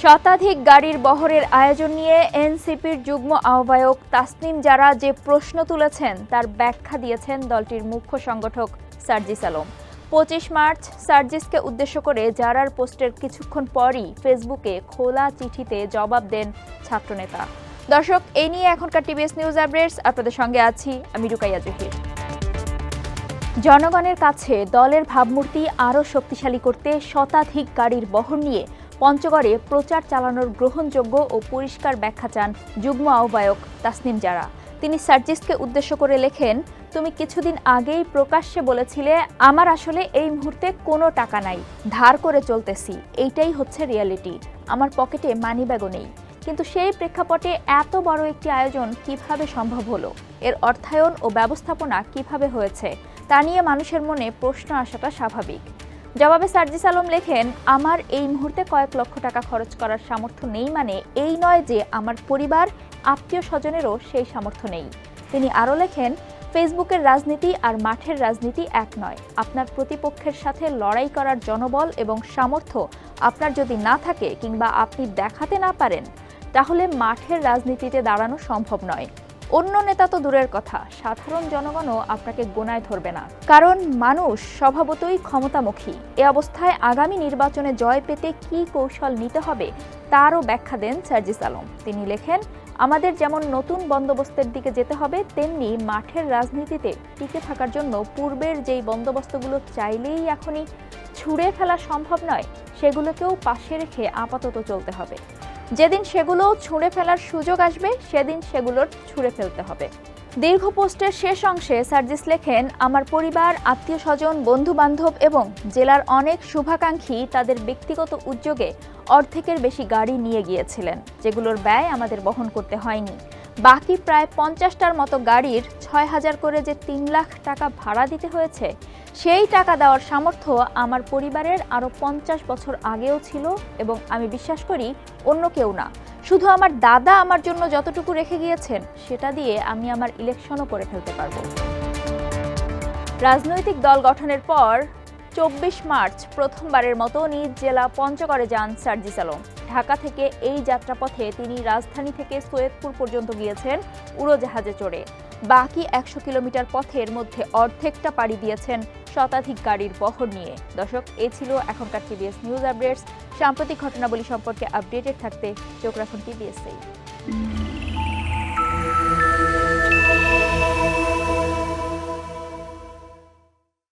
শতাধিক গাড়ির বহরের আয়োজন নিয়ে এনসিপির যুগ্ম আহ্বায়ক তাসনিম জারা যে প্রশ্ন তুলেছেন তার ব্যাখ্যা দিয়েছেন দলটির মুখ্য সংগঠক সার্জিস আলম। 25 মার্চ সার্জিসকে উদ্দেশ্য করে জারার পোস্টের কিছুক্ষণ পরই ফেসবুকে খোলা চিঠিতে জবাব দেন ছাত্রনেতা। দর্শক, এই নিয়ে এখনকার টিভিএস নিউজ আপডেটস আপনাদের সঙ্গে আছি আমি রুকাইয়া জহির। জনগণের কাছে দলের ভাবমূর্তি আরও শক্তিশালী করতে শতাধিক গাড়ির বহর নিয়ে পঞ্চগড়ে প্রচার চালানোর গ্রহণযোগ্য ও পরিষ্কার ব্যাখ্যা চান যুগ্ম আহ্বায়ক তাসনিম জারা। তিনি সার্জিসকে উদ্দেশ্য করে লেখেন, তুমি কিছুদিন আগেই প্রকাশ্যে বলেছিলে আমার আসলে এই মুহূর্তে কোনো টাকা নাই, ধার করে চলতেছি, এইটাই হচ্ছে রিয়ালিটি, আমার পকেটে মানিব্যাগও নেই। কিন্তু সেই প্রেক্ষাপটে এত বড় একটি আয়োজন কিভাবে সম্ভব হলো, এর অর্থায়ন ও ব্যবস্থাপনা কিভাবে হয়েছে তা নিয়ে মানুষের মনে প্রশ্ন আসাটা স্বাভাবিক। জবাবে সার্জিস আলম লেখেন, আমার এই মুহূর্তে কয়েক লক্ষ টাকা খরচ করার সামর্থ্য নেই মানে এই নয় যে আমার পরিবার আত্মীয় স্বজনেরও সেই সামর্থ্য নেই। তিনি আরও লেখেন, ফেসবুকের রাজনীতি আর মাঠের রাজনীতি এক নয়। আপনার প্রতিপক্ষের সাথে লড়াই করার জনবল এবং সামর্থ্য আপনার যদি না থাকে কিংবা আপনি দেখাতে না পারেন তাহলে মাঠের রাজনীতিতে দাঁড়ানো সম্ভব নয়। অন্য নেতা তো দূরের কথা, সাধারণ জনগণও আপনাকে গোনায় ধরবে না, কারণ মানুষ স্বভাবতই ক্ষমতামুখী। এ অবস্থায় আগামী নির্বাচনে জয় পেতে কী কৌশল নিতে হবে তারও ব্যাখ্যা দেন সার্জিস আলম। তিনি লেখেন, আমাদের যেমন নতুন বন্দোবস্তের দিকে যেতে হবে তেমনি মাঠের রাজনীতিতে টিকে থাকার জন্য পূর্বের যেই বন্দোবস্তগুলো চাইলেই এখনই ছুঁড়ে ফেলা সম্ভব নয় সেগুলোকেও পাশে রেখে আপাতত চলতে হবে। যেদিন সেগুলো ছুঁড়ে ফেলার সুযোগ আসবে সেদিন সেগুলোর ছুঁড়ে ফেলতে হবে। দীর্ঘ পোস্টের শেষ অংশে সার্জিস লেখেন, আমার পরিবার, আত্মীয় স্বজন, বন্ধু বান্ধব এবং জেলার অনেক শুভাকাঙ্ক্ষী তাদের ব্যক্তিগত উদ্যোগে অর্ধেকের বেশি গাড়ি নিয়ে গিয়েছিলেন, যেগুলোর ব্যয় আমাদের বহন করতে হয়নি। বাকি প্রায় 50টার মতো গাড়ির 6,000 করে যে 3 লাখ টাকা ভাড়া দিতে হয়েছে সেই টাকা দেওয়ার সামর্থ্য আমার পরিবারের আরও 50 বছর আগেও ছিল এবং আমি বিশ্বাস করি অন্য কেউ না। শুধু আমার দাদা আমার জন্য যতটুকু রেখে গিয়েছেন সেটা দিয়ে আমি আমার ইলেকশনও করে ফেলতে পারবো। রাজনৈতিক দল গঠনের পর 24 মার্চ প্রথমবারের মতো নিজ জেলা পঞ্চগড়ে যান সার্জিস আলম। ঢাকা থেকে এই যাত্রাপথে তিনি রাজধানী থেকে সৈয়দপুর পর্যন্ত গিয়েছেন উড়োজাহাজে চড়ে। বাকি 100 কিলোমিটার পথের মধ্যে অর্ধেকটা পাড়ি দিয়েছেন শতাধিক গাড়ির বহর নিয়ে। দর্শক, এ ছিল এখনকার টিভিএস নিউজ আপডেটস। সাম্প্রতিক ঘটনাবলী সম্পর্কে আপডেটেড থাকতে চোখ রাখুন টিভিএস-এই।